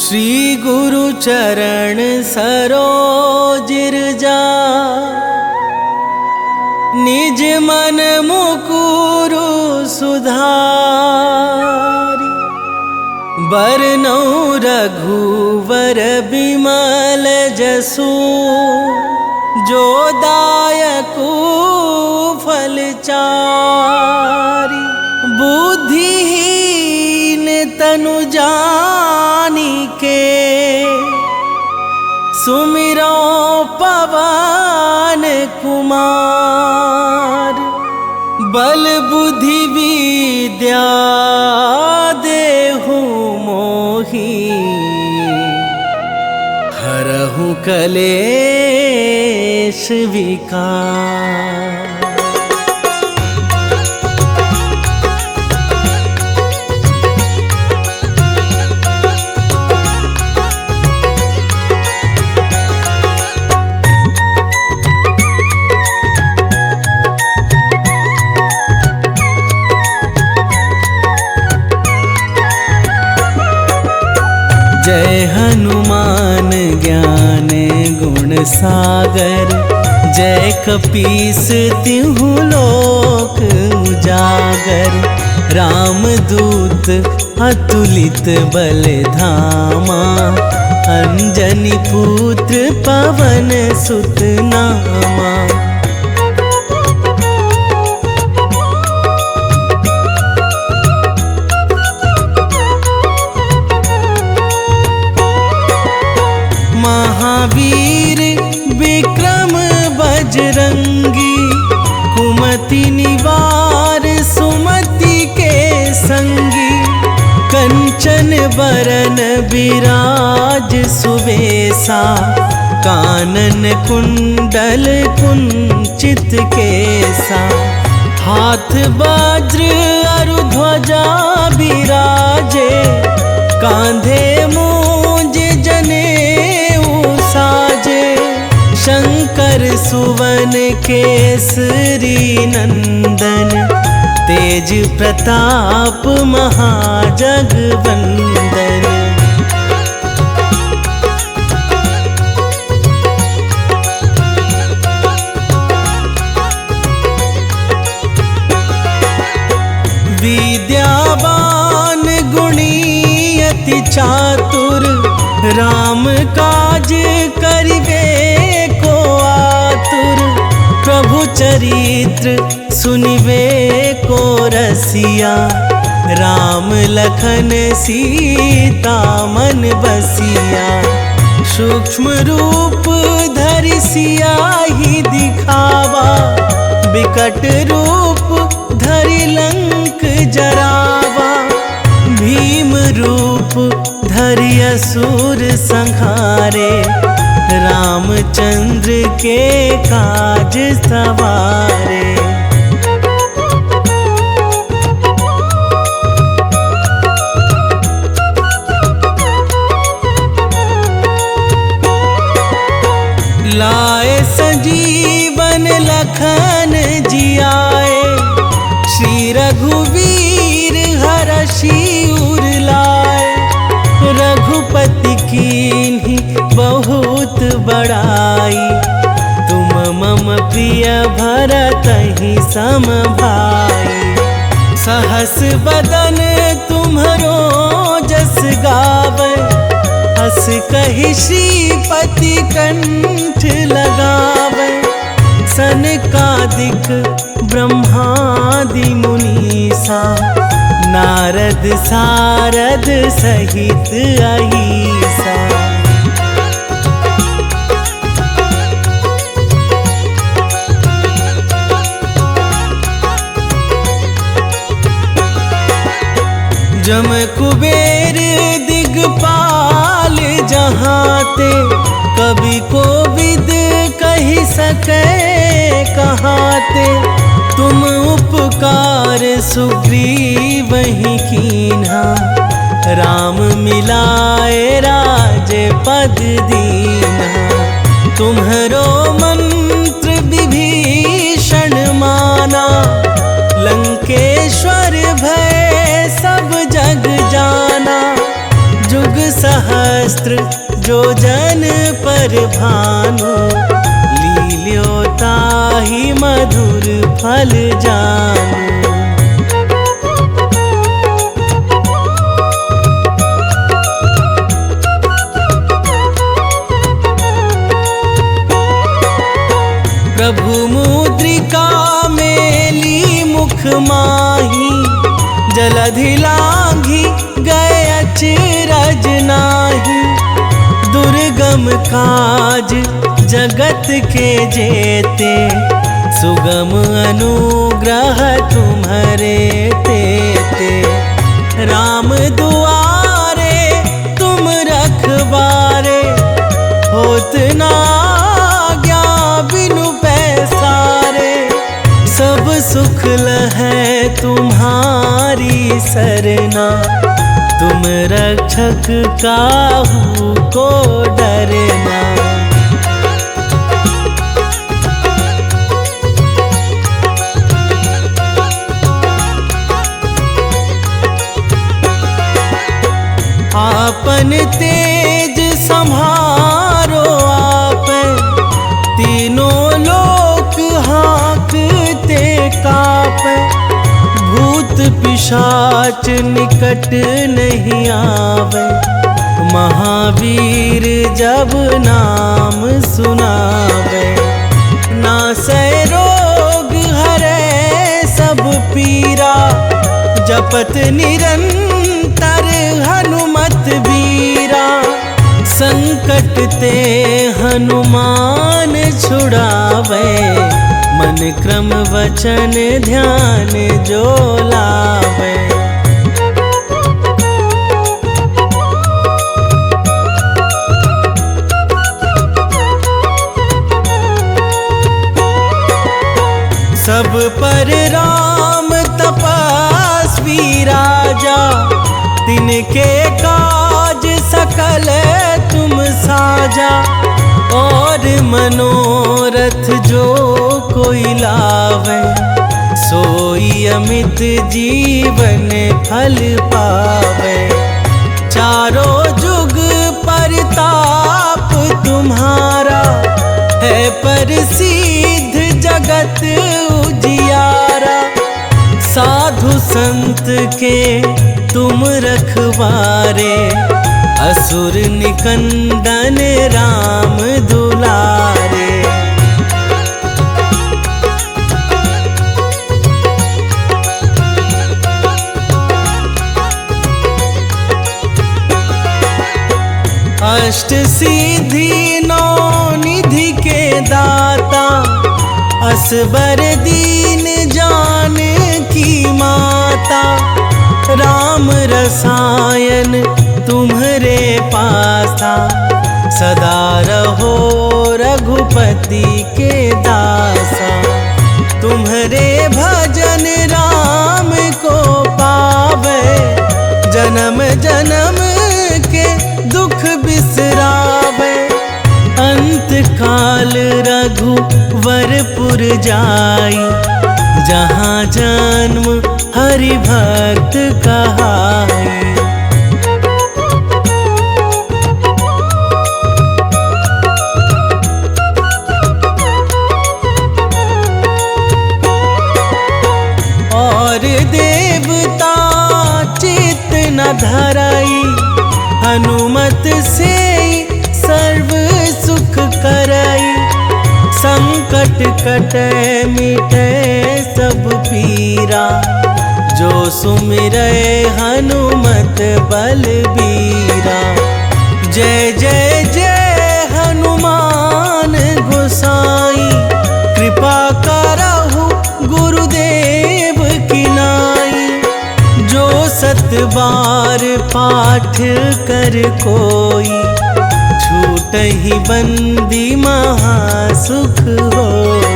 श्री गुरु चरण सरोज जा निज मन मुकुरु सुधारि बरनौ रघुवर बिमल जसु जो दायकु फल चारि बुद्धिहीन तनु जानिके सुमिरो पवन कुमार बल बुद्धि विद्या देहु मोहि हरहु कलेश विकार। जय हनुमान ज्ञान गुण सागर, जय कपीस तिहु लोक उजागर। रामदूत अतुलित बल धामा, अंजनी पुत्र पवन सुत नामा। महावीर विक्रम बजरंगी, कुमति निवार सुमति के संगी। कंचन बरन विराज सुबेसा, कानन कुंडल कुंचित केसा। हाथ वज्र अरु ध्वजा बिराजे, कांधे मूंज जनेऊ साजे। शंकर सुवन केसरी नंदन, तेज प्रताप महाजगवंदन। विद्यावान गुणी अति चातुर, राम काज करिबे को आतुर। प्रभु चरित्र सुनिबे को रसिया, राम लखन सीता मन बसिया। सूक्ष्म रूप धरि सियाहि दिखावा, बिकट रूप धरि लंक जरावा। भीम रूप धरि असुर संहारे, रामचंद्र के काज सवारे। लाए संजीवन लखन जियाए, श्री रघुवीर हरषि उर लाए। रघुपति कीन्ही बहुत बड़ाई, तुम मम प्रिय भरतहि सम भाई। सहस बदन तुम्हरो जस गावै, हस कहि श्रीपति कंठ लगावै। सनकादिक ब्रह्मादि मुनीसा, नारद सारद सहित अहिसा। जम कुबेर दिगपाल जहाते, कवि कोविद कहि सकै कहाते। तुम उपकार सुग्रीवहि कीन्हा, राम मिलाए राजपद दीन्हा। तुम्हरो मंत्र विभीषण माना, लंकेश्वर भय सब जग जाना। जुग सहस्त्र जो जन पर भानु, लील्यो ताहि मधुर फल जानू। प्रभु मुद्रिका मेली मुख माही, जलधि लांघि गए अचरज नाही। दुर्गम काज जगत के जेते, सुगम अनुग्रह तुम्हारे तेते। राम दुआरे तुम रखवारे, होत ना आज्ञा बिनु पैसारे। सब सुख लहै तुम्हारी सरना, तुम रक्षक काहू को डरना। आपन तेज संभारो आप, तीनों लोक हाँकते कापे। भूत पिशाच निकट नहीं आवे, महावीर जब नाम सुनावे। नासै रोग हरै सब पीरा, जपत निरंतर हनुमत बीरा। संकट ते हनुमान छुड़ावे, मन क्रम वचन ध्यान जो लावे। सब पर राम तपस्वी राजा, तिनके काज सकल तुम साजा। और मनोरथ जो कोई लावे, सोई अमित जीवन फल पावे। चारों जुग परताप तुम्हारा, है प्रसिद्ध जगत उजियारा। साधु संत के तुम रखवारे, असुर निकंदन राम दुलारे। अष्ट सिद्धि नौ निधि के दाता, असबर दीन जान की माता। राम रसायन तुम्हरे पासा, सदा रहो रघुपति के दासा। तुम्हरे भजन राम को पावे, जन्म जन्म के दुख बिसरावे। अंत काल रघुवरपुर जाई, जहाँ जन्म हरि भक्त कहाई। और देवता चित्त न धराई, हनुमत से सर्व सुख कराई। संकट कटे मिटे सब पीरा, जो सुमिरै हनुमत बलबीरा। जय जय जय हनुमान गोसाई, कृपा करहु गुरुदेव की नाई। जो सत बार पाठ कर कोई, छूटहि बंदी महासुख होई।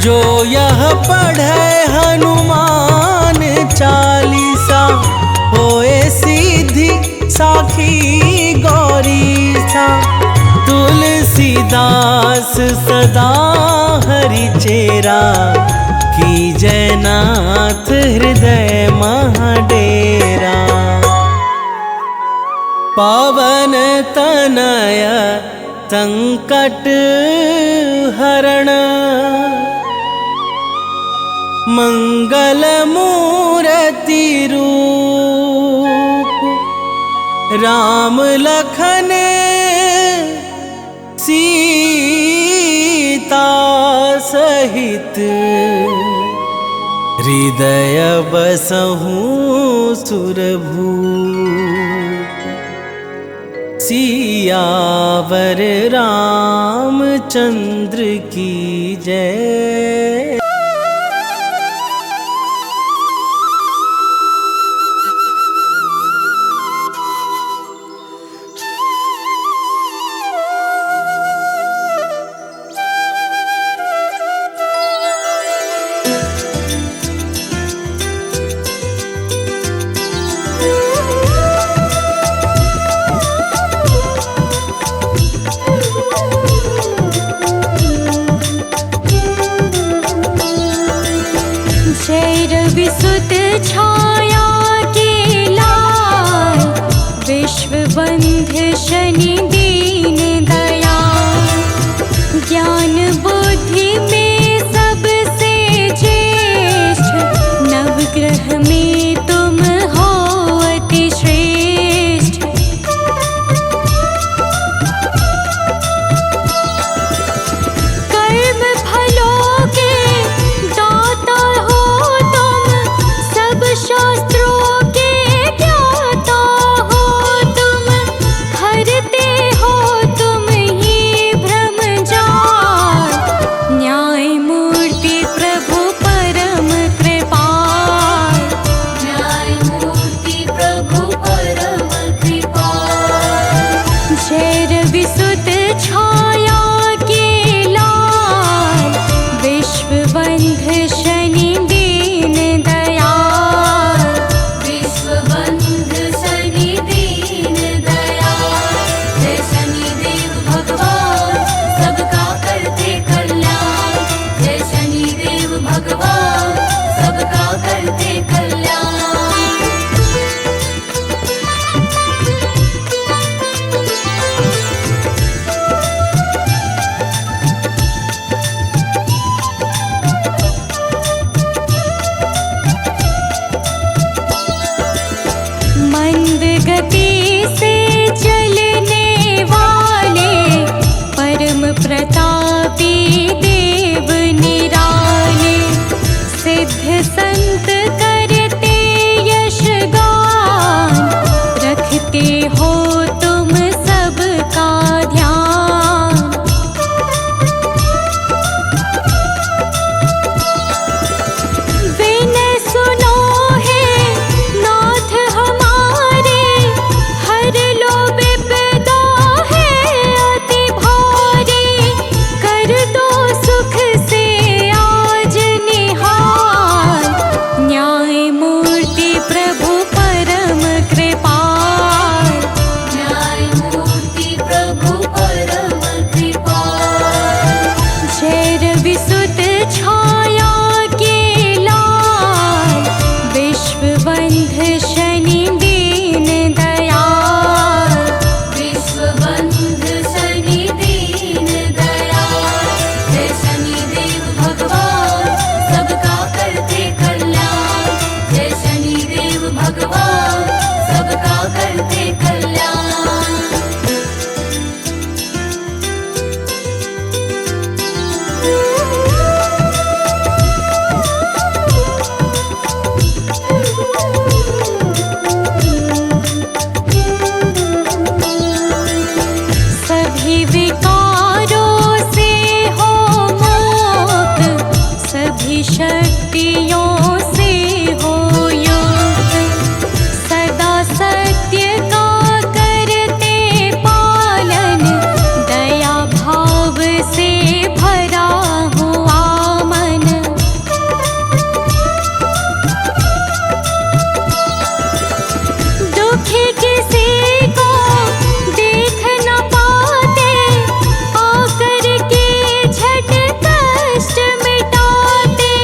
जो यह पढ़े हनुमान चालीसा, होए सीधी साखी गौरीसा। तुलसीदास सदा हरि चेरा, की जयनाथ हृदय महाडेरा। पावन तनय संकट हरण, मंगल मूर्ति रूप। राम लखन सीता सहित, हृदय बसहु सुरभूप। सियावर रामचंद्र की जय। जय रविसुत छाया के लाल, विश्व बंधु शनि दीन दयाल। ज्ञान बुद्धि में सबसे ज्येष्ठ, नवग्रह में तुम हो अति श्रेष्ठ। कर्म फलों के दाता हो तुम, सब शास्त्रों के ज्ञाता हो तुम। हरते हो तुम ही भ्रम जाल, न्याय मूर्ति प्रभु परम कृपाल। न्याय मूर्ति प्रभु परम कृपाल। जय रविसुत छाया के लाल, विश्व बंधु शनि दीन दयाल। विश्व बंधु शनि दीन दयाल। जय शनिदेव भगवान, सबका करते कल्याण। जय शनिदेव भगवान, सबका करते कल्याण। मंद गति से चलने वाले, परम प्रतापी देव निराले। सिद्ध संत करते यशगान, रखते हो तुम सबका ध्यान। विनय सुनो है नाथ हमारे, हर लो विपदा है अति भारी। कर दो सुख से आज निहाल, न्याय मूर्ति प्रभु परम कृपाल। न्याय मूर्ति प्रभु परम कृपाल। जय रविसुत छाया के लाल, विश्व बंधु शनि दीन दयाल। विश्व बंधु शनि दीन दयाल। जय शनिदेव भगवान, सबका करते कल्याण। जय शनिदेव भगवान, सबका करते कल्याण। सभी विकारों से हो मुक्त, सभी शक्तियों से हो युक्त। सदा सत्य का करते पालन, दया भाव से भरा हुआ मन। दुखी किसी को देख न पाते, आकर के झट कष्ट मिटाते।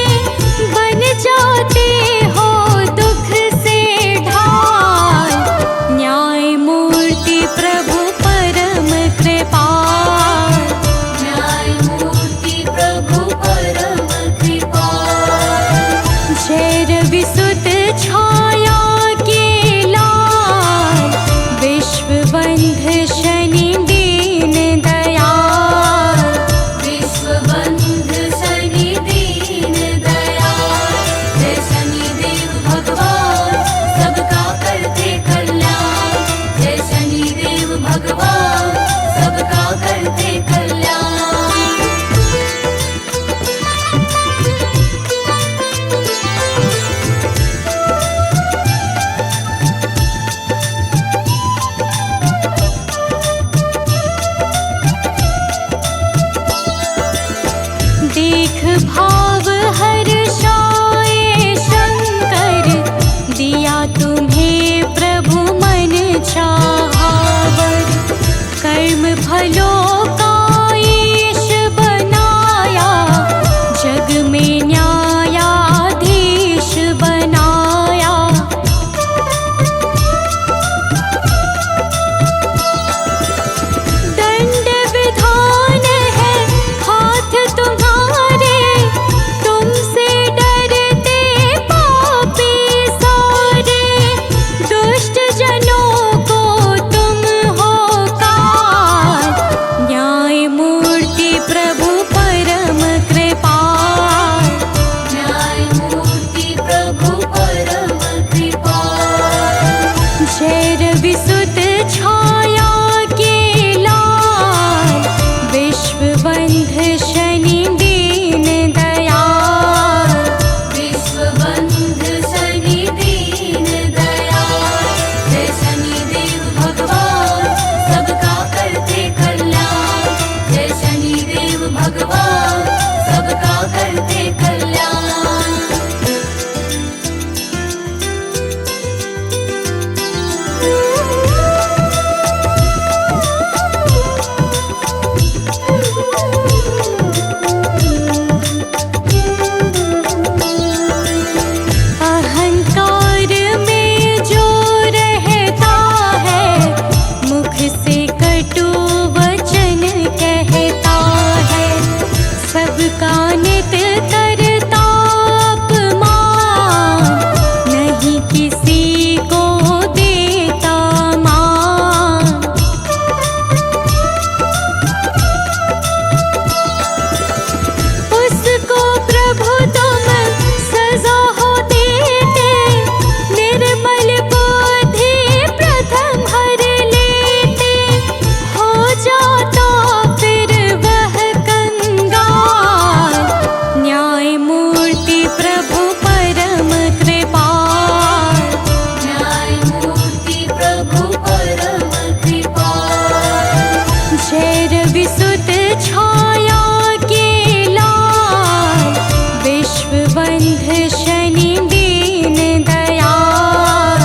विश्वबंध शनि दीन दयाल,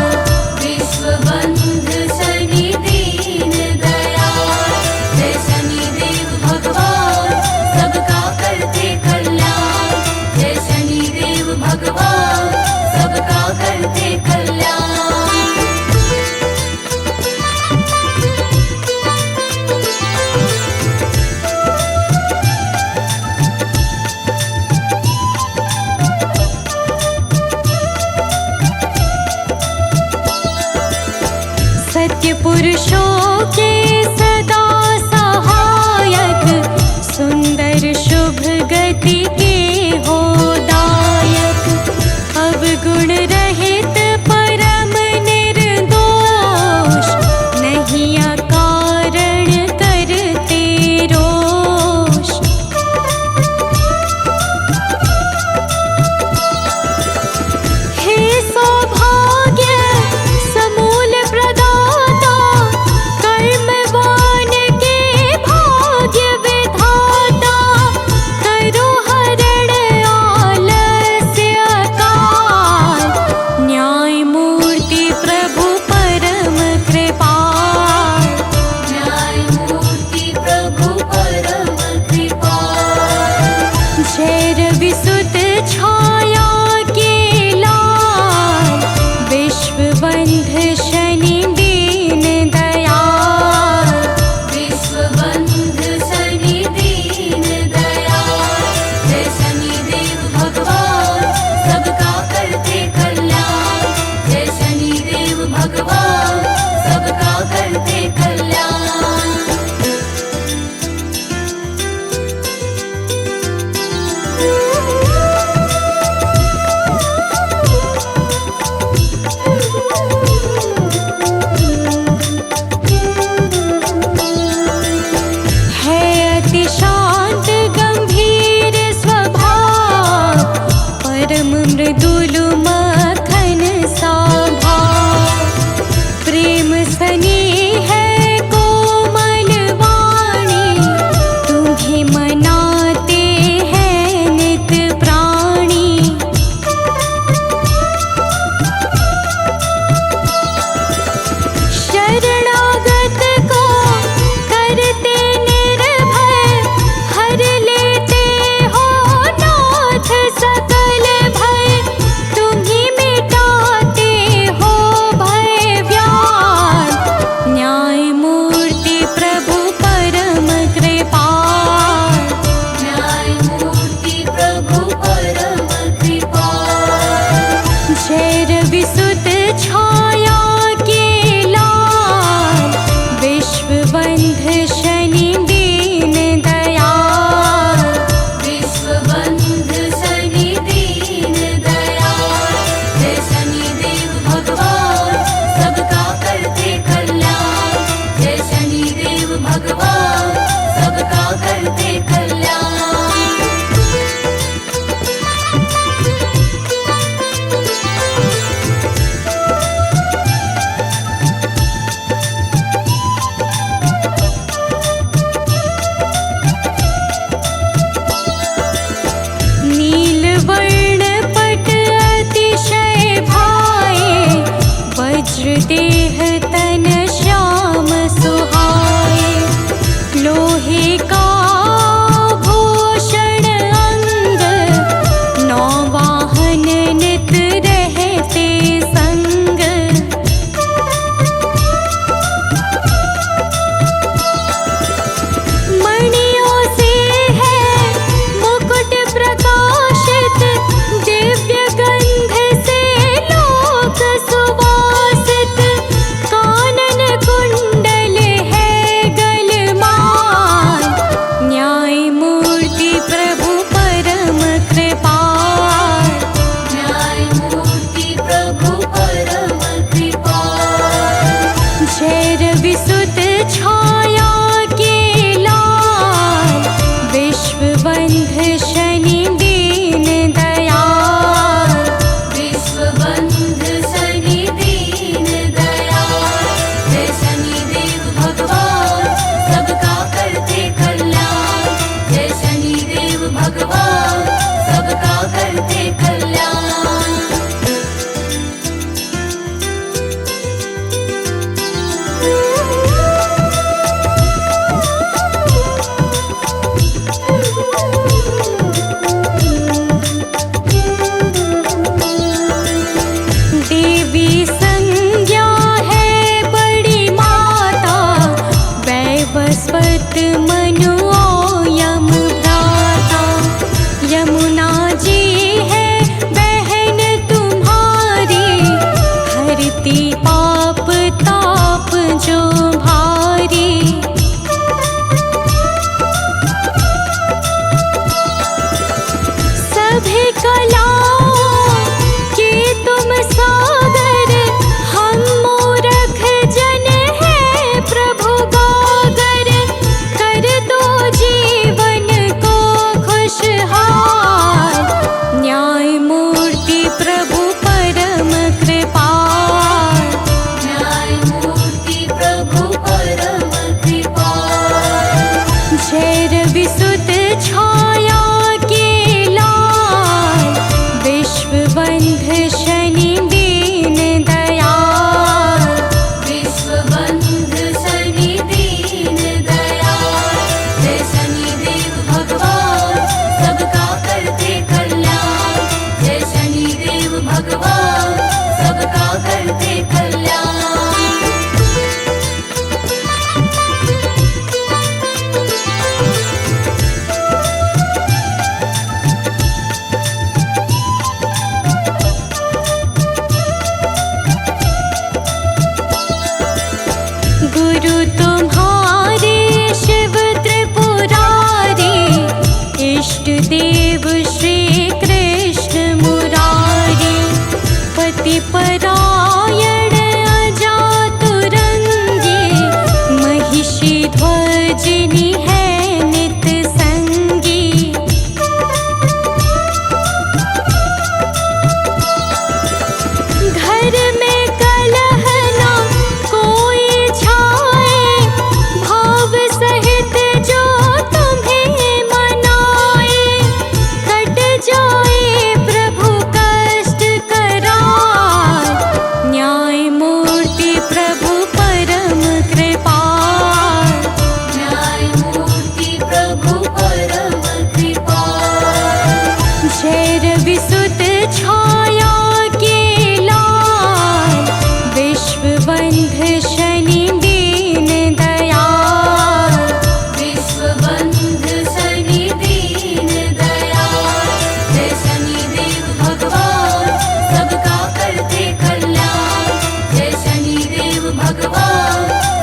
विश्वबंध शनि दीन दयाल, जय शनिदेव भगवान सबका करते कल्याण, जय शनिदेव भगवान सबका करते कल्याण। सत्य पुरुषों के सदा सहायक, सुंदर शुभ गति के हो दायक, अवगुण रहित परम निर्दोष, नहीं अकारण करते रोष। हे सौभाग्य समूल प्रदाता, कर्मवान के भाग्य विधाता, करो हरण आलस्य काल, न्याय मूर्ति प्रभु परम कृपाल, न्याय मूर्ति प्रभु परम कृपाल, जय रवि सुत छाया के लाल, विश्वबंध शनि दीन दयाल, विश्वबंध शनि दीन दयाल, जय शनिदेव भगवान सबका करते कल्याण, जय शनिदेव भगवान सबका करते कल्याण। है अति शांत गंभीर स्वभाव, परम मृदुल मखन सा भाव, प्रेम स्नेह है कोमल वाणी, तुम्हें मनाते हैं नित प्राणी। शरणागत को करते निर्भय, हर लेते हो नाथ सकल भय, प्रभु परम कृपाल। न्यायमूर्ति प्रभु परम कृपाल। जय रवि सुत छाया के लाल, विश्वबंध शनि दीन दयाल। विश्वबंध शनि दीन दयाल। जय शनिदेव भगवान सबका करते कल्याण। जय शनिदेव भगवान सबका करते कल्याण। गुरु तुम्हारे शिव त्रिपुरारी, इष्ट देव श्री कृष्ण मुरारी। पति परायण अजातुरंगी, महिषी ध्वजिनी है नित संगी। घर में कलह ना कोई छाए, भाव सहित जो तुम्हें मनाए। कट जाए प्रभु कष्ट कराल, न्यायमूर्ति प्रभु परम कृपाल। न्यायमूर्ति प्रभु परम कृपाल। जय रवि सुत छाया के लाल, विश्वबंध शनि दीन दयाल। विश्वबंध शनि दीन दयाल। जय शनिदेव भगवान सबका करते कल्याण। जय शनिदेव भगवान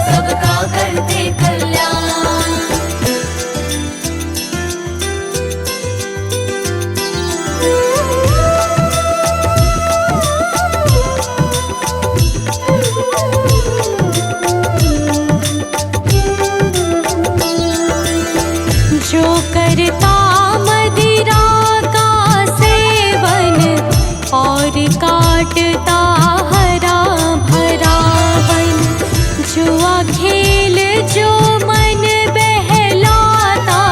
सबका करते कल्याण। जो करता मदिरा का सेवन, और काटता हरा भरा वन। जुआ खेल जो मन बहलाता,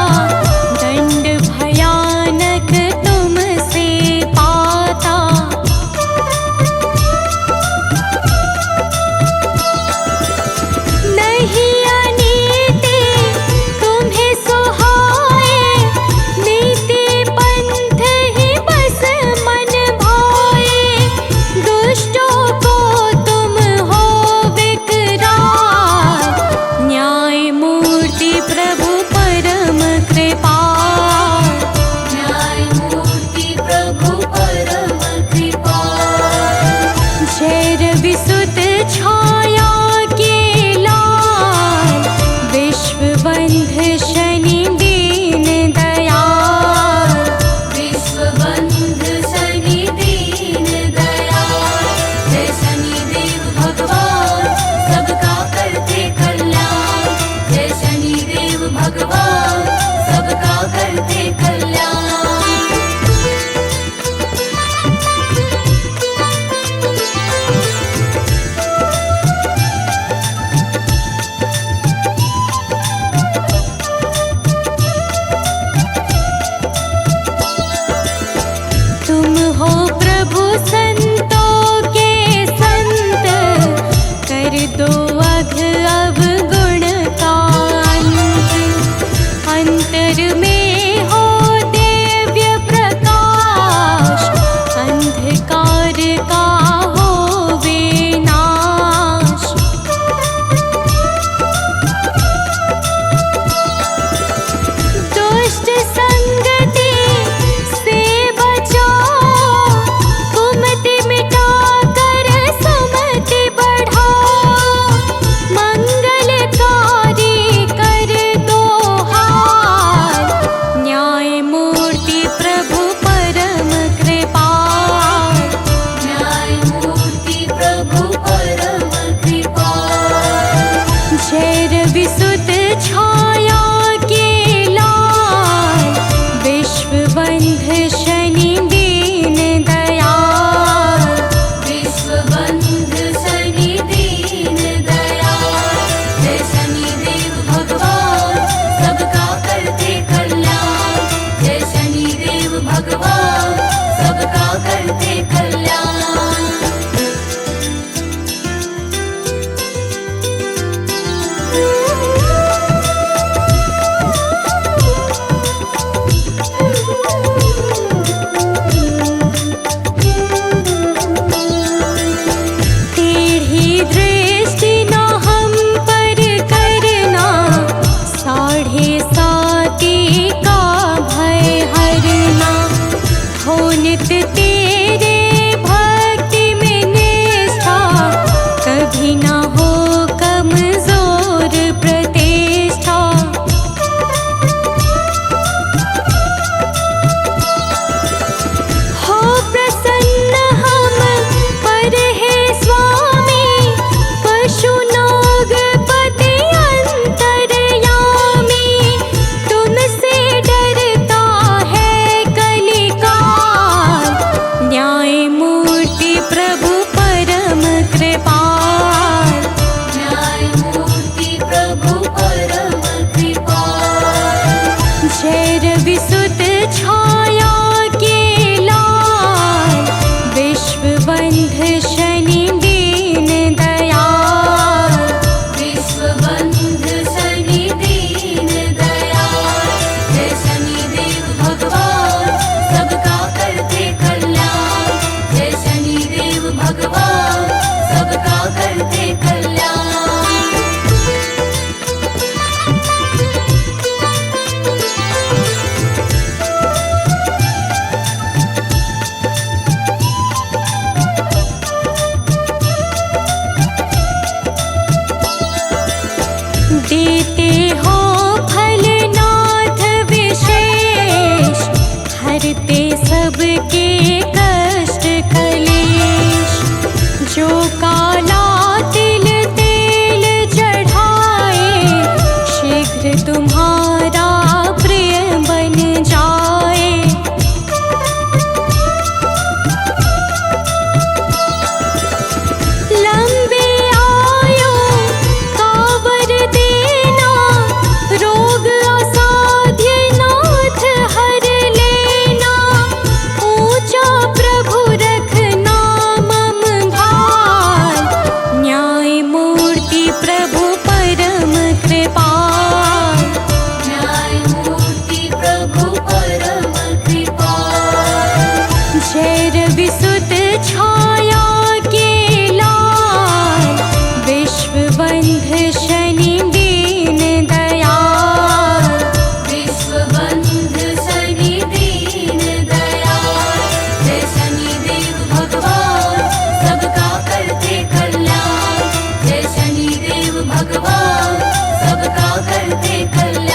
दंड भयानक तुमसे पाता। नहीं अनीति तुम्हें सुहाए, नीति पंथ ही बस मन भाए। दुष्टों को तुम हो विकराल, न्यायमूर्ति प्रभु परम कृपाल। न्यायमूर्ति प्रभु परम कृपाल। जय रवि सुत छाया के लाल, विश्वबंध शनि दीन दयाल। विश्वबंध शनि दीन दयाल। जय शनिदेव भगवान सबका करते कल्याण। जय शनिदेव भगवान सबका करते कल्याण। तुम हो प्रभु संतों के संत, कर दो अघ अवगुण का अंत। अंतर में हो दिव्य प्रकाश, अंधकार का हो विनाश। दुष्ट संगति से बचाओ, कुमति विसुत छाया के लाल, विश्व बंध शनि दीन दयाल। विश्व बंध शनि दीन दयाल, जय शनिदेव भगवान सबका करते कल्याण। जय शनिदेव भगवान सबका करते कल्याण।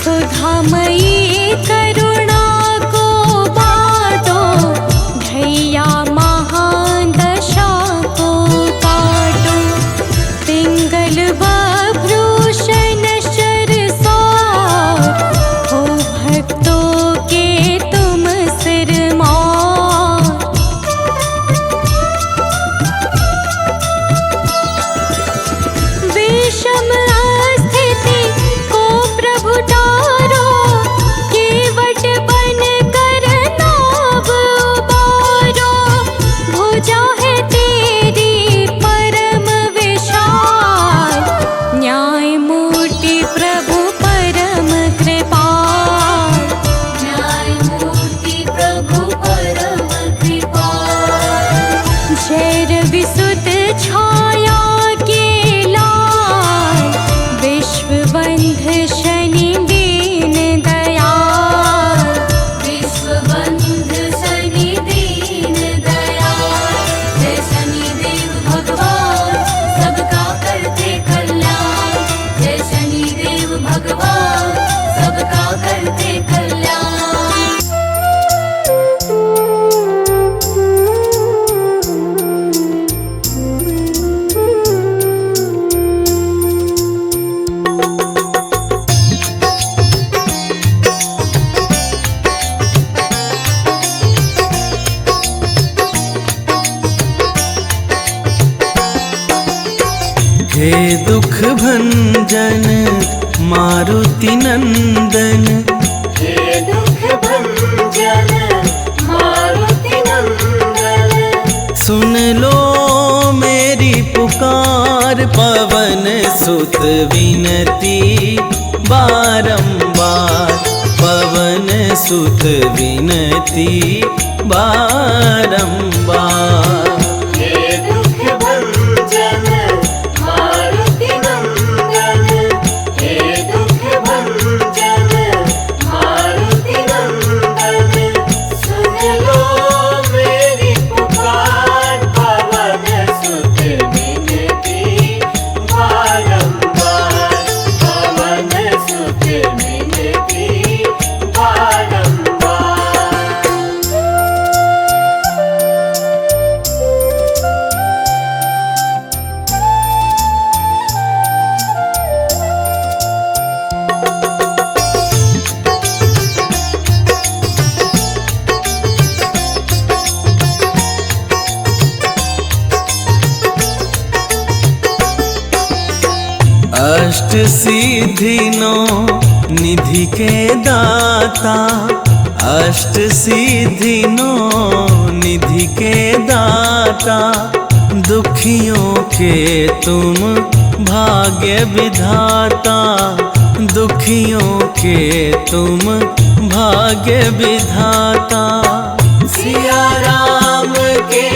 सुधामयी करुणा को बाँटो, ढैया महान दशा को काटो। पिंगल बभूषण शरसार, हो भक्तों के तुम सिरमौर। विषम स्थिति को प्रभु तारो, केवट बन कर नाव उबारो। भुजा है तेरी परम विशाल, न्यायमूर्ति प्रभु परम कृपाल। न्यायमूर्ति प्रभु परम कृपाल। जय विसुत छाया के लाल, विश्व बंध शनि दीन दयाल। विश्व बंध शनि दीन दयाल, जय शनिदेव भगवान सबका करते कल्याण। जय शनिदेव भगवान सबका करते कल्याण। हे दुख भंजन मारुति नंदन, हे दुख भंजन मारुति नंदन, सुन लो मेरी पुकार। पवन सुत विनती बारंबार, पवन सुत विनती बारंबार। हे दुख भंजन मारुति नंदन, हे दुख भंजन मारुति नंदन, सुन लो मेरी पुकार। पवन सुत विनती बारंबार, पवन सुत विनती बारंबार। अष्ट सिद्धि नौ निधि के दाता, अष्ट सिद्धि नौ निधि के दाता। दुखियों के तुम भाग्य विधाता, दुखियों के तुम भाग्य विधाता। सिया राम के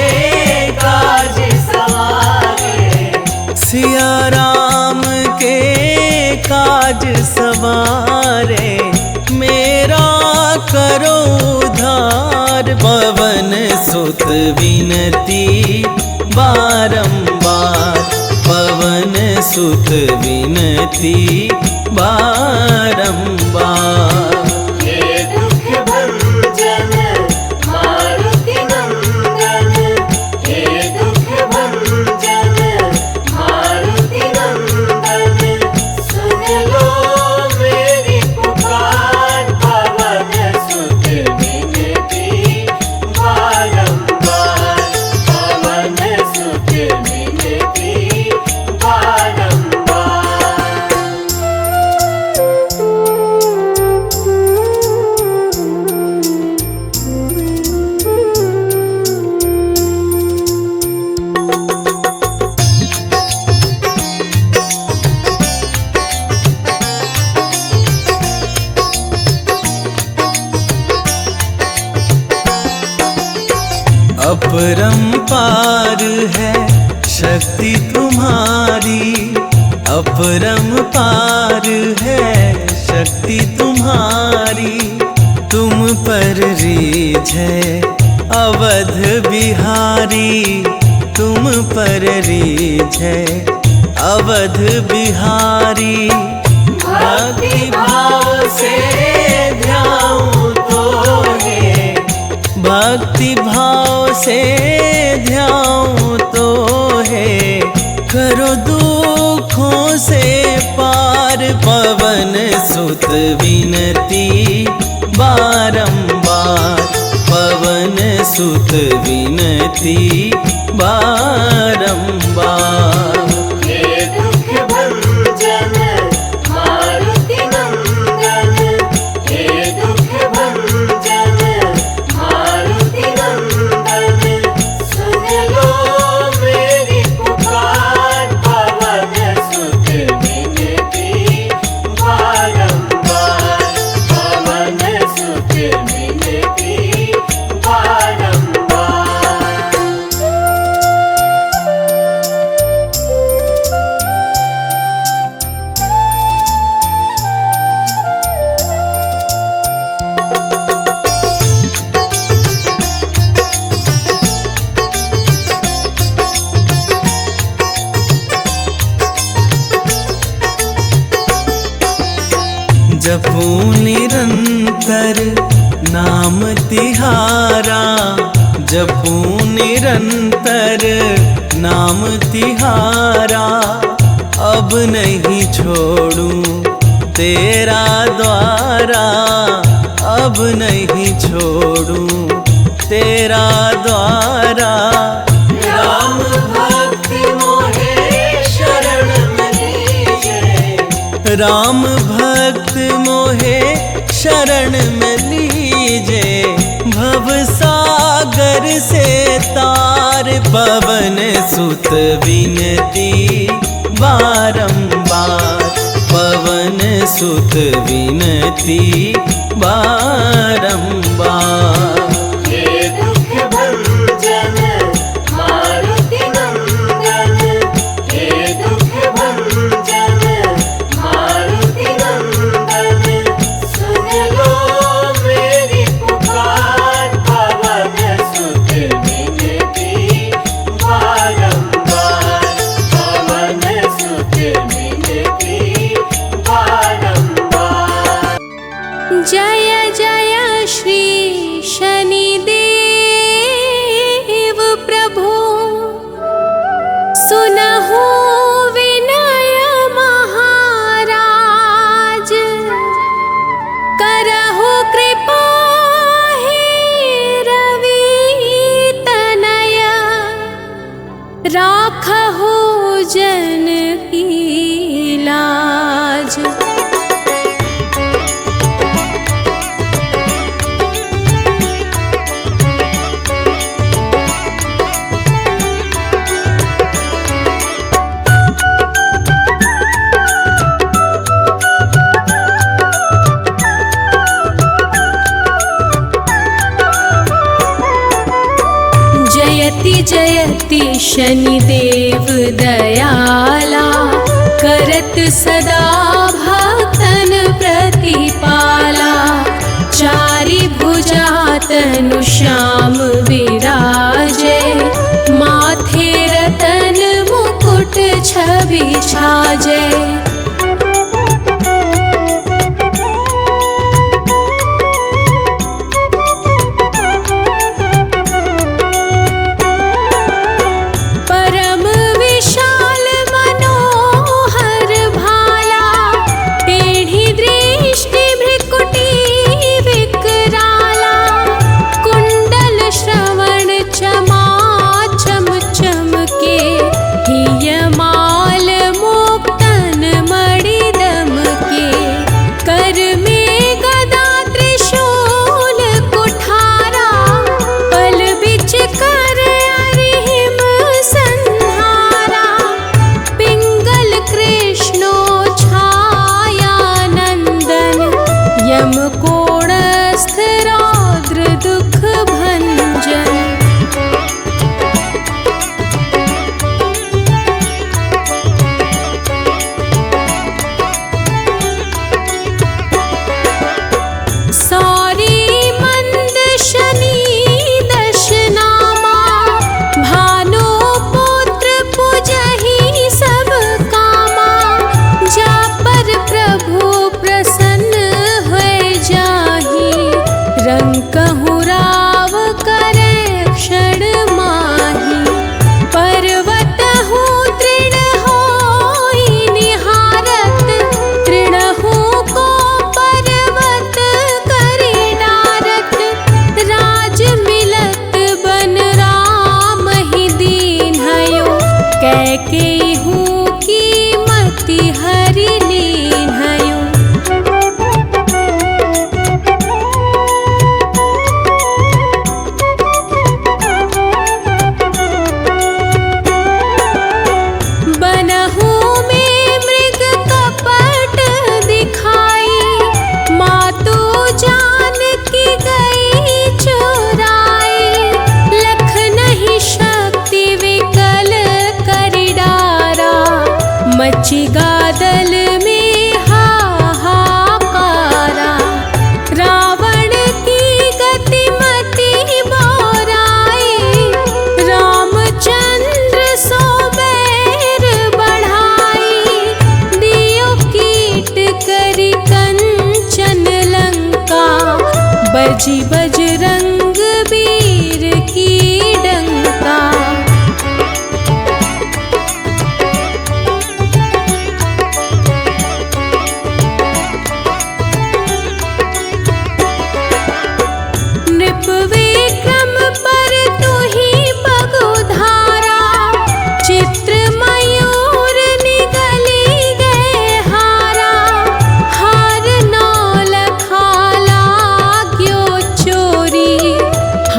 काज सवारे, सिया राम के काज सवारे। मेरा करो उद्धार, पवन सुत विनती बारंबार, पवन सुत विनती बारंबार। हे दुख भंजन मारुति नंदन, हे दुख भंजन मारुति नंदन, सुन लो मेरी पुकार। पवन सुत विनती बारंबार, पवन सुत विनती बारंबार। अपरंपार है शक्ति तुम्हारी, अपरंपार है शक्ति तुम्हारी। तुम पर रीझ है अवध बिहारी, तुम पर रीझ है अवध बिहारी। भक्ति भाव से ध्याऊं तो है, भक्ति भाव से ध्याऊं तो है। करो दुखों से पार, पवन सुत विनती बारंबार, पवन सुत विनती बारंबार। हे दुख भंजन मारुति नंदन, हे दुख भंजन मारुति नंदन। सुन लो मेरी पुकार, पवन सुत विनती बारंबार, पवन सुत विनती बारंबार। जपूं निरंतर नाम तिहारा, जपूं निरंतर नाम तिहारा। अब नहीं छोड़ूं तेरा द्वारा, अब नहीं छोड़ूं तेरा द्वारा। राम भक्ति मोहे शरण में लीजे, राम भक्त मोहे शरण में लीजे। भव सागर से तार, पवन सुत विनती बारंबार, पवन सुत विनती बारंबार। हे दुख भंजन मारुति नंदन, हे दुख भंजन मारुति नंदन। सुन लो मेरी पुकार, पवन सुत विनती बारंबार, पवन सुत विनती बारंबार। जय जय श्री शनिदेव प्रभु, सुनहु विनय महाराज। करहु कृपा हे रवि तनय, राखहु जन की लाज। जयति जयति शनिदेव दयाला, करत सदा भक्तन प्रतिपाला। चारि भुजा तनु श्याम विराजे, माथे रतन मुकुट छवि छाजे। परम विशाल मनोहर भाला, टेढ़ी दृष्टि भ्रिकुटी विकराला। कुंडल श्रवण चमा चम चमके, हिय माल मुक्तन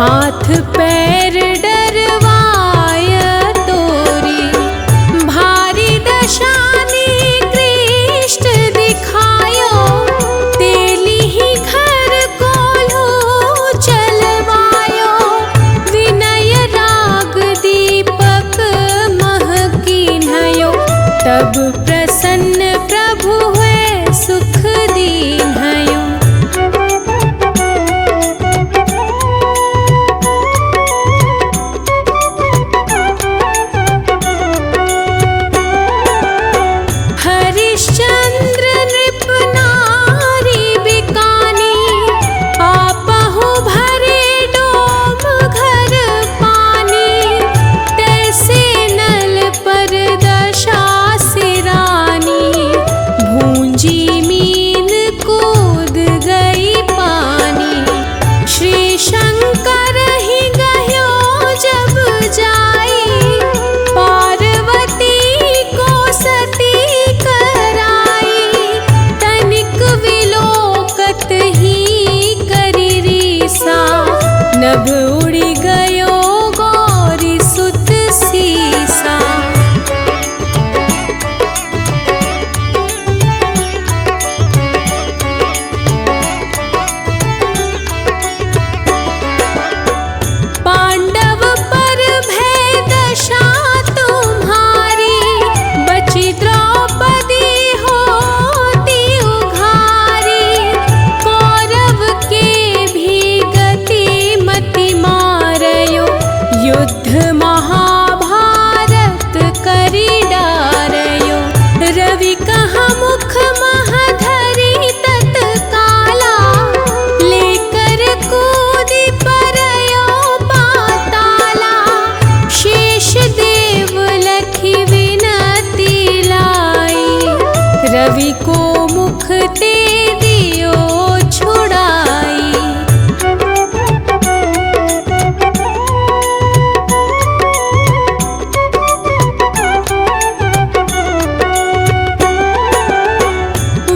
हाथ पैर डरवाय तोरी, भारी दशानी कृष्ण दिखायो, तेली ही घर कोल्हू चलवायो, विनय राग दीपक महकीन्हयो, तब प्रसन्न प्रभु हुए सुख दीन्हयो। हरिश्चंद्र नृप नारी बिकानी, आपहु भरे डोम घर पानी, तैसे नल पर दशा सिरानी, भूंजी मीन कूद गई पानी। श्री शंकर ही गयो जब जाई, पार्वती को सती कराई, तनिक विलोकत ही करी रीसा, नभ उड़ी गयो गौरी सुत सीसा। पांडव पर भय दशा तुम्हारी, बची द्रौपदी होती उघारी, कौरव के भी गति मति मारयो, युद्ध महाभारत करी डारयो। रवि कहा मुख महधरी तत्काला, लेकर कूदी परयो पाताला, शेष देव लखी विनती लाई, रवि को मुख ते दियो छुड़ाई।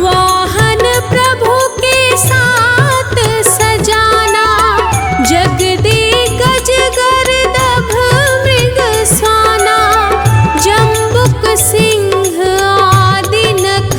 वाहन प्रभु के साथ सजाना, जगदेक गजगर दभ मृग स्वाना, जम्बुक सिंह आदि नख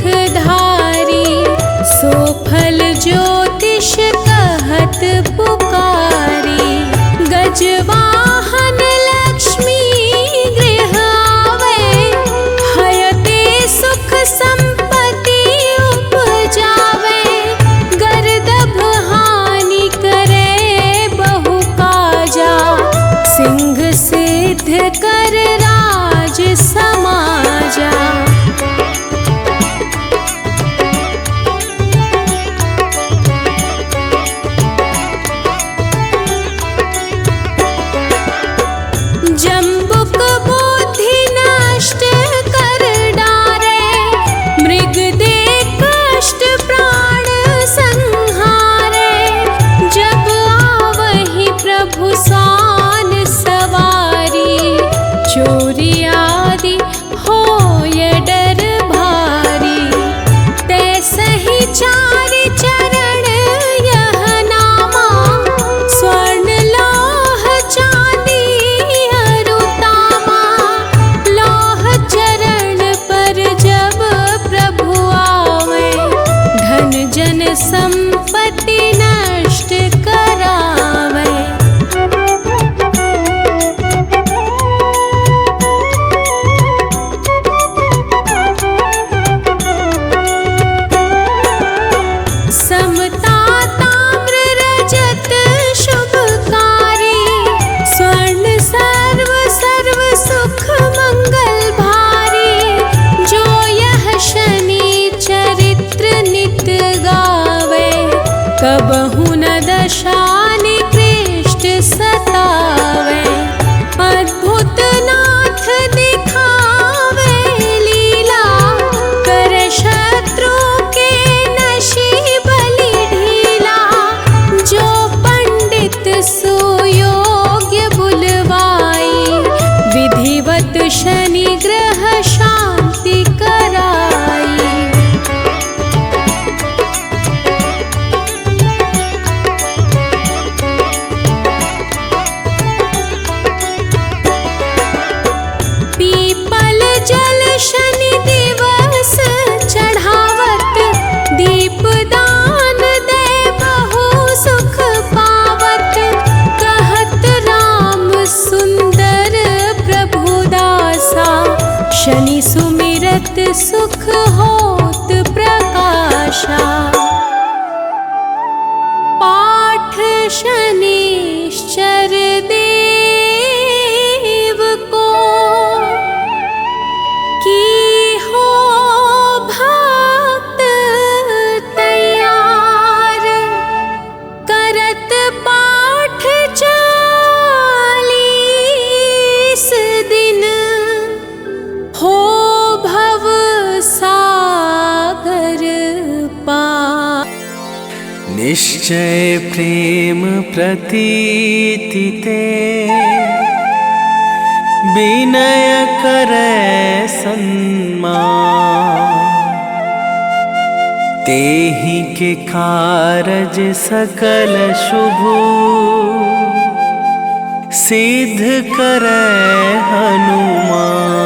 निश्चय प्रेम प्रतीति ते विनय करे सन्मान। तेहि के कारज सकल शुभ सिद्ध करे हनुमान।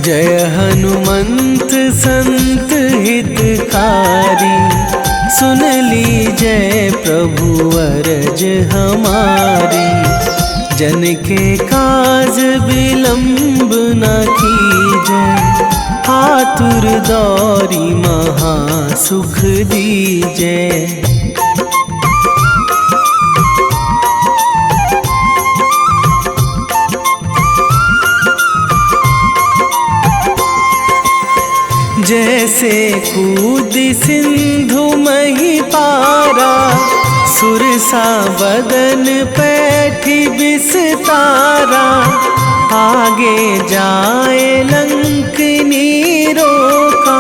जय हनुमंत संत हितकारी, सुन लीजय प्रभु अरज हमारी। जन के काज विलंब न कीजय, आतुर दौरी महा सुख दीजय। जैसे कूद सिंधु मही पारा, सुरसा बदन पैठी बिस्तारा। आगे जाए लंकनी रोका,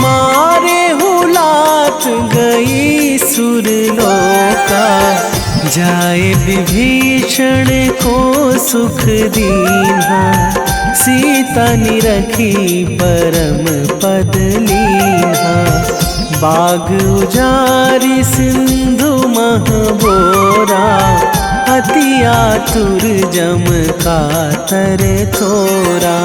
मारे हुलात गई सुरलोका। जाए विभीषण को सुख दीन्हा, सीता निरखी परम पद लीन्हा। बाग उजारी सिंधु मह बोरा, अति आतुर जम कातर थोरा।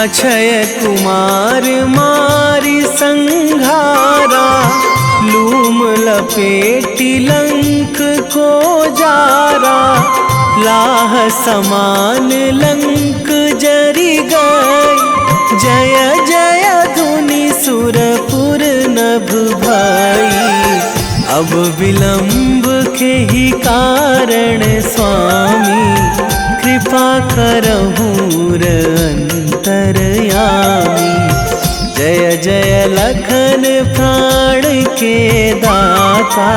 अक्षय कुमार मारी संघारा, लूम लपेटी लंक को जारा। लाह समान लंक जरि गई, जय जय धुनि सुरपुर नभ भई। अब विलंब के ही कारण स्वामी, कृपा करहु अंतरयामी। जय जय लखन प्राण के दाता,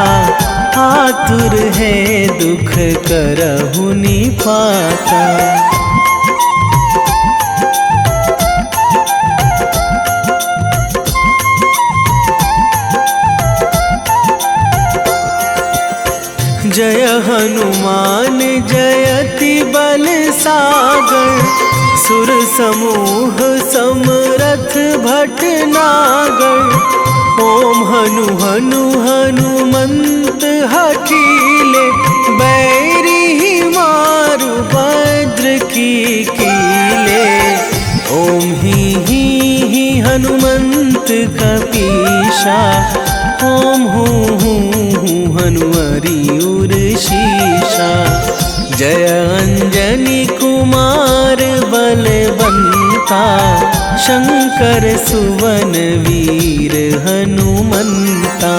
आतुर है दुख करहु निपाता। जय हनुमान जयति बल सागर, सुर समूह समरथ भटनागर। ओम हनु हनु हनुमंत हठीले, बैरी मारु भद्र की कीले। ओम ही हनुमंत कपीशा, ओम हूँ हनुमरी उर शीशा। जय अंजनी कुमार बलवंता, शंकर सुवन वीर हनुमंता।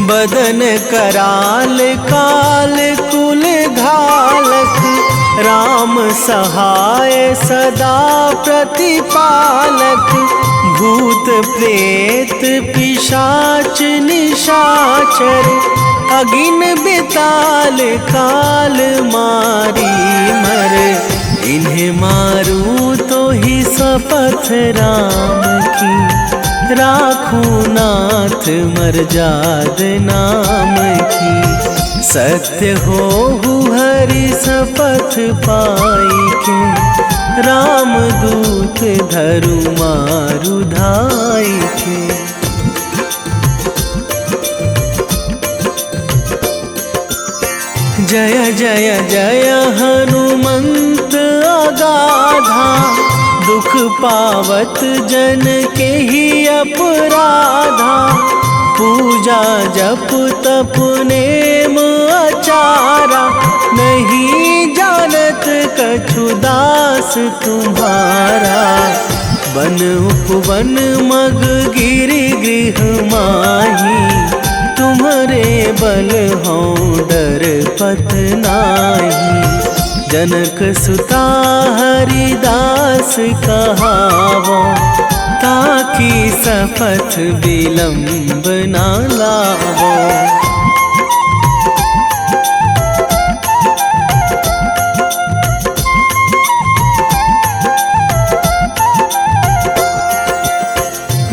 बदन कराल काल कुल घालक, राम सहाय सदा प्रतिपालक। भूत प्रेत पिशाच निशाचर, अगिन बिताल काल मारी मर। इन्हें मारू तो ही शपथ राम की, राखूं नाथ मर्याद नाम की। सत्य हो हरि शपथ पाई के, राम दूत धरु मारु धाई के। जय जय जय हनुमंत अगाधा, दुख पावत जन के ही अपराधा। पूजा जप तप नेम आचारा, नहीं जानत कछु दास तुम्हारा। वन उपवन मग गिरि गृह माही, तुम्हारे बल हों डर पत नाही। जनक सुता हरिदास कहावो, ताकि सपथ विलंब ना लावो।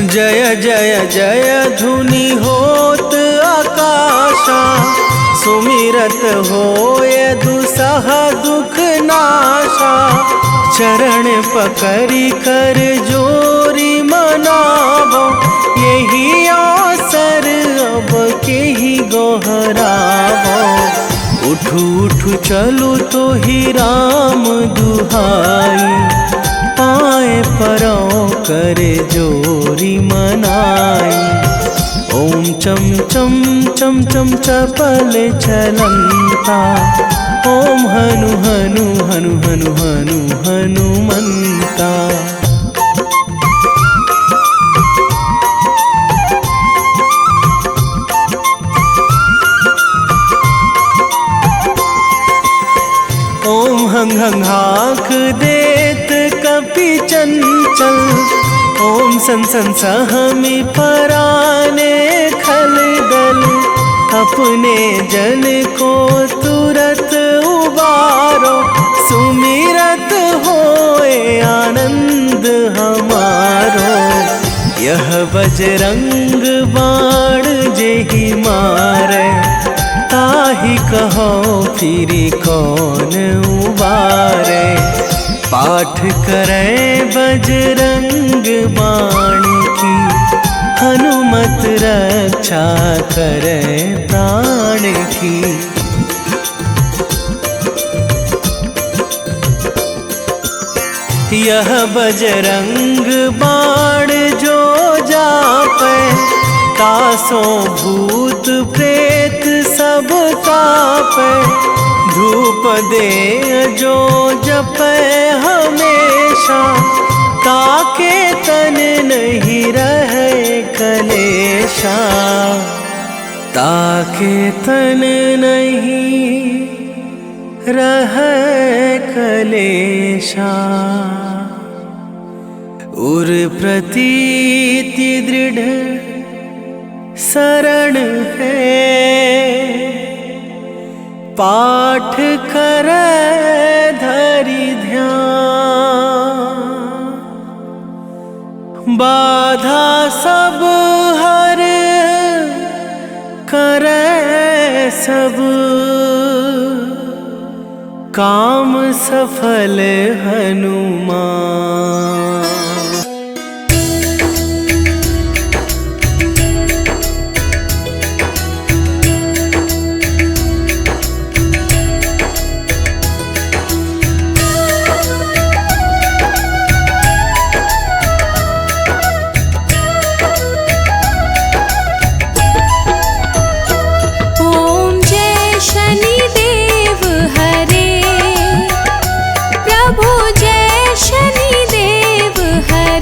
जय जय जय धुनि होत आकाशा, सुमिरत होय दुसह दुख नाशा। चरण पकड़ी कर जोरी मनावो, यही अवसर अब के ही गोहरावो। उठू उठू चलो तो ही राम दुहाई, पाए परो करे जोरी मनाई। ओम चम चम चम चम चपल चलंता, ओम हनु हनु हनु हनु हनु हनुमंता। ओम हंग हंग हाक देत कपि चंचल, ओम सन सन सहमी पराने खल दल। अपने जन को तुरत उबारो, सुमिरत होए आनंद हमारो। यह बजरंग बाण जेहि मारे, ताहि कहो फिरि कौन उबारे। पाठ करे बजरंग बाण की, हनुमत रक्षा करे प्राण की। यह बजरंग बाण जो जापे, तासो भूत प्रेत सब कापे। धूप दे जो जपे हमेशा, ताके तन नहीं रहे कलेशा। ताके तन नहीं रहे कलेशा। उर प्रतीति दृढ़ शरण है, पाठ करे धरि ध्यान। बाधा सब हर करे सब, काम सफल हनुमान। प्रभु जय शनिदेव हरे।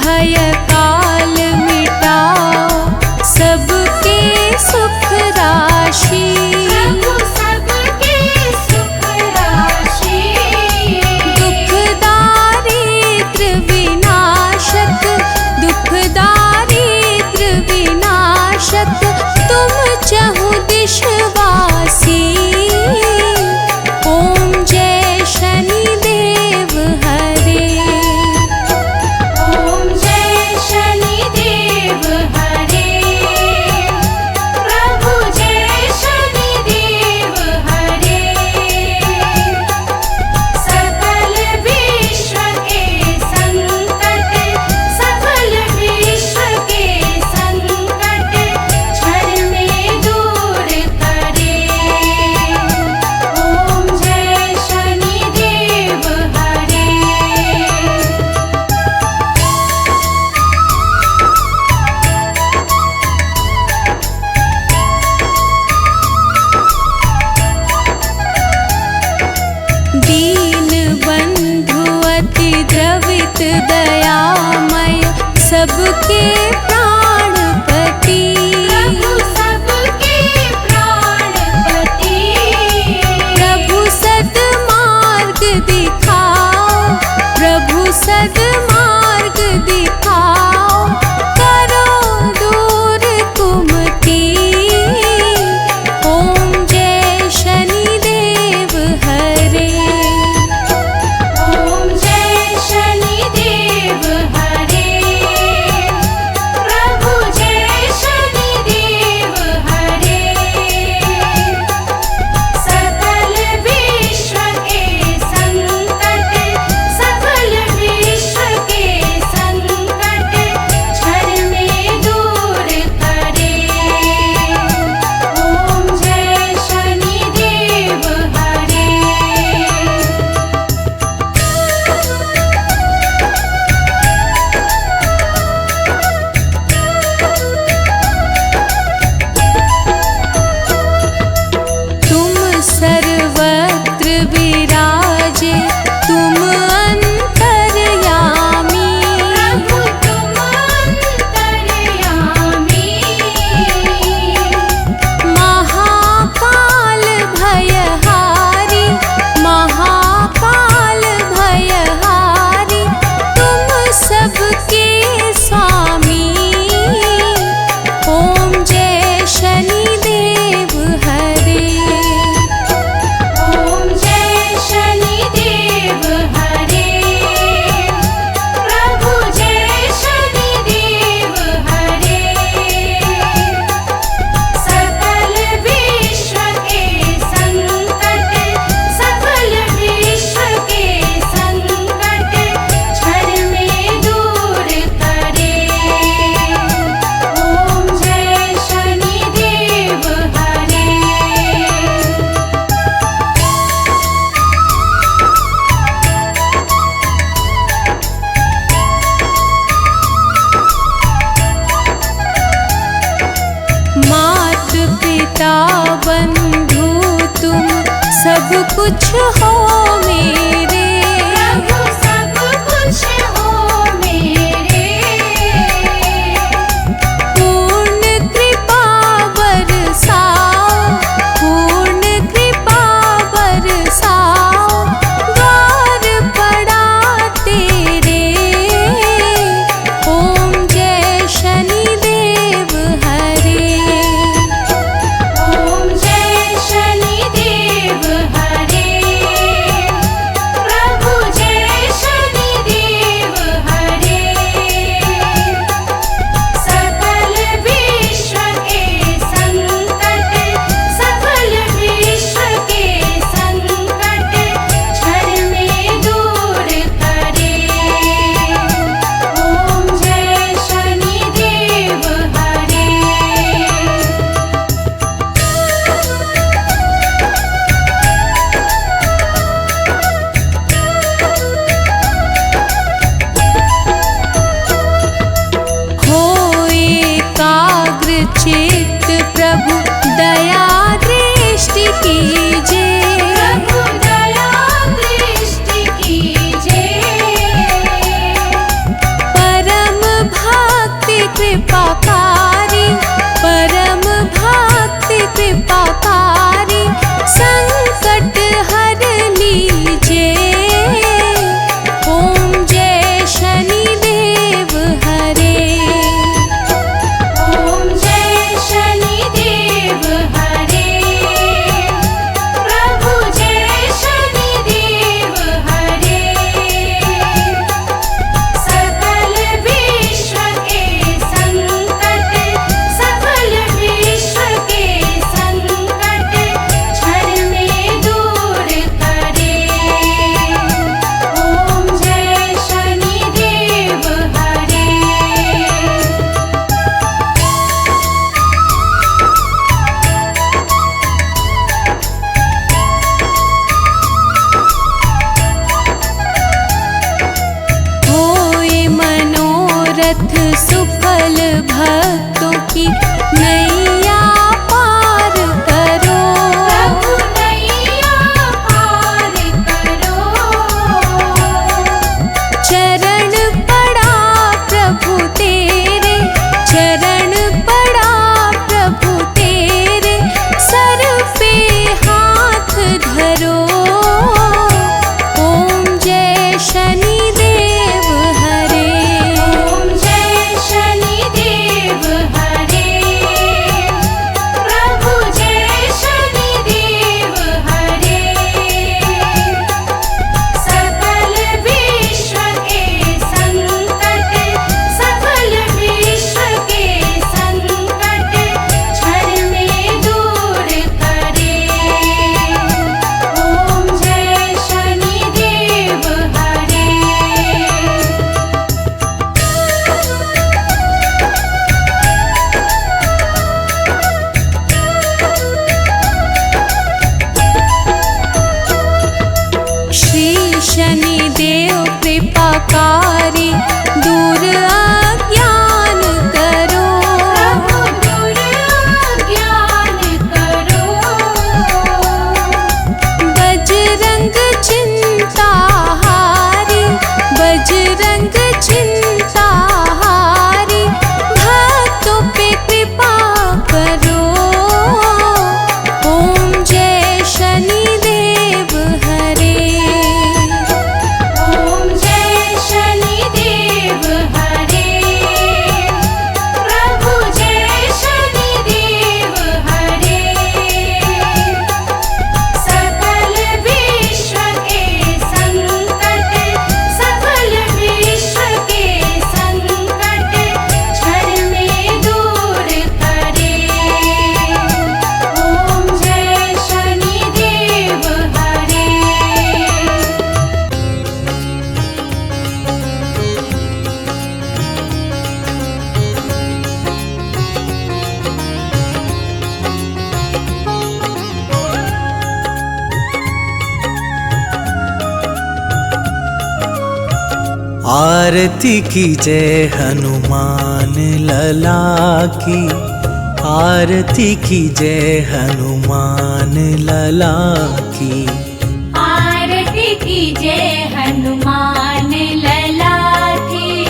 भय काल मिटाओ, सबके सुख राशि। प्रभु सबके सुख राशि। दुख दारिद्र विनाशक, दुख दारिद्र विनाशक, तुम चहु दिश वासी। ओम जय शनिदेव हरे। ओम जय शनिदेव हरे। प्रभु जय शनिदेव हरे। सकल विश्व के संकट, सकल विश्व के संकट क्षण में दूर करे। ओम जय शनिदेव हरे। दीन बंधु अति द्रवित दयामय, सबके प्राणपति। प्रभु सबके प्राणपति। प्रभु सद्मार्ग दिखाओ, प्रभु सद्मार्ग दिखाओ, करो दूर कुमति। ओम जय शनिदेव हरे। ओम जय शनिदेव हरे। प्रभु जय शनिदेव हरे। सकल विश्व के संकट, सकल विश्व के संकट क्षण में दूर करे। ओम जय शनिदेव हरे। तुम सर्वत्र विराजे, तुम अंतर्यामी। प्रभु तुम अंतर्यामी। महाकाल भयहारी, महाकाल भयहारी, तुम सबके स्वामी। ओम जय शनिदेव हरे। ओम जय शनिदेव हरे। प्रभु जय शनिदेव हरे। सकल विश्व के संकट, सकल विश्व के संकट क्षण में दूर करे। ओम जय शनिदेव हरे। मात पिता बंधु तुम सब कुछ हो मेरे। प्रभु सब कुछ हो मेरे। पूर्ण कृपा बरसाओ, पूर्ण कृपा बरसाओ, द्वार पड़ा तेरे। ओम जय शनिदेव हरे। ओम जय शनिदेव हरे। पथ सुफल भक्तों की नैया पार करो। प्रभु नैया पार करो। चरण पड़ा प्रभु तेरे, चरण पड़ा प्रभु तेरे, सर पे हाथ धरो। ओम जय शनिदेव हरे। ओम जय शनिदेव हरे। प्रभु जय शनिदेव हरे। सकल विश्व के संकट, सकल विश्व के संकट क्षण में दूर करे। ओम जय शनिदेव हरे। श्री शनिदेव कृपाकारी, दूर अज्ञान करो। प्रभु दूर ज्ञान करो। बजरंग चिंताहारी, बजरंग चिंताहारी, भक्तों पे कृपा करो। ओम जय शनिदेव हरे। ओम जय शनिदेव हरे। प्रभु जय शनिदेव हरे। सकल विश्व के संकट, सकल विश्व के संकट क्षण में दूर करे। ओम जय शनिदेव हरे। आरती की जय हनुमान लला की, आरती की जय हनुमान लला की। आरती की जय हनुमान लला की।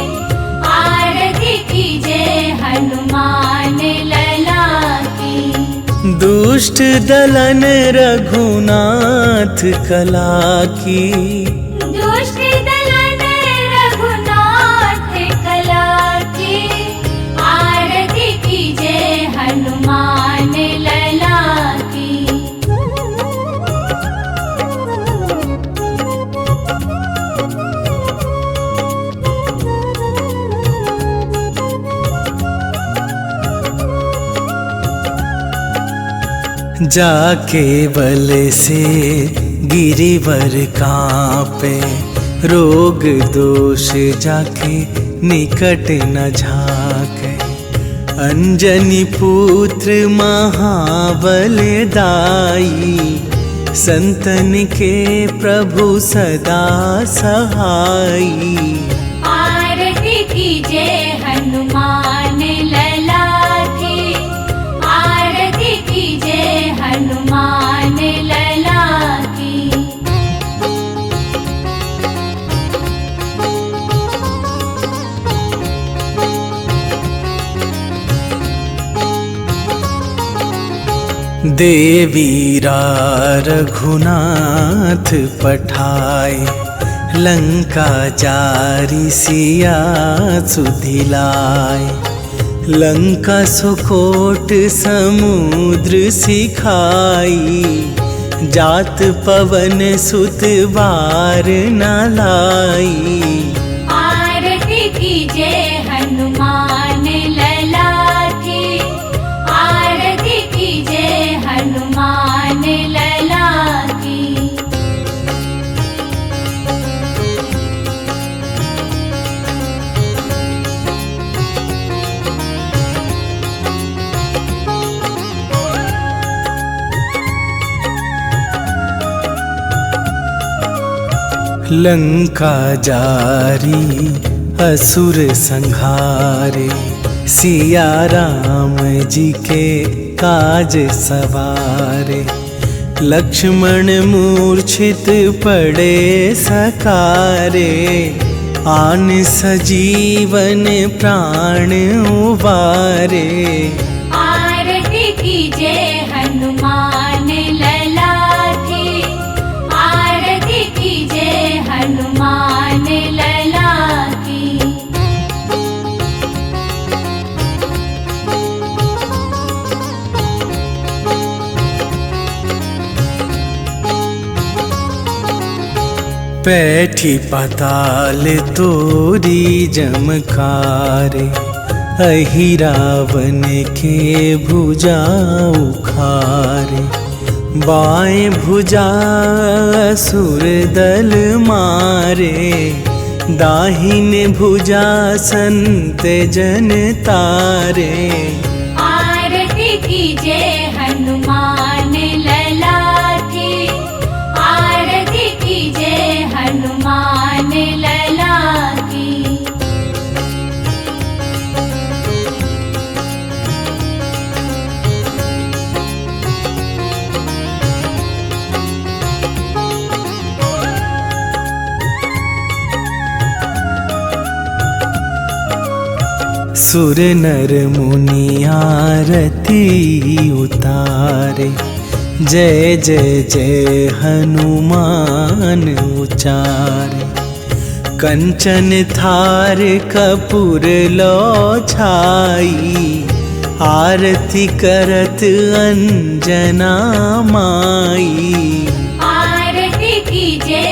आरती की जय हनुमान लला की। दुष्ट दलन रघुनाथ कला की, दुष्ट दलन रघुनाथ कला की। आरती की जय हनुमान लला की। जाके बल से गिरिवर कांपे, रोग दोष जाके निकट न झाके। अंजनी पुत्र महाबल दाई, संतन के प्रभु सदा सहाई। आरती की जय हनुमान लला की। आरती की जय हनुमान लला की। देवीरा रघुनाथ पठाए, लंका जारी सिया सुधिलाए। लंका सुकोट समुद्र सिखाई, जात पवन सुत बार न लाई। आरती की जय हनुमान लला की। आरती की जय हनुमान लला की। लंका जारी असुर संहारे सिया राम जी के काज सवारे। लक्ष्मण मूर्छित पड़े सकारे, आन सजीवन प्राण उबारे। आरती कीजे हनुमान लला की, आरती कीजे हनुमान लला की। पैठी पाताल तोरी जमकारे, अहि रावण के भुजा उखारे। बाएं भुजा असुर दल मारे, दाहिन भुजा संत जन तारे। आरती कीजे हनुमान लला की, आरती कीजे हनुमान लला की। सुर नर मुनि आरती उतारे, जय जय जय हनुमान उचारे। कंचन थार कपूर लो छाई, आरती करत अंजना माई। आरती कीजे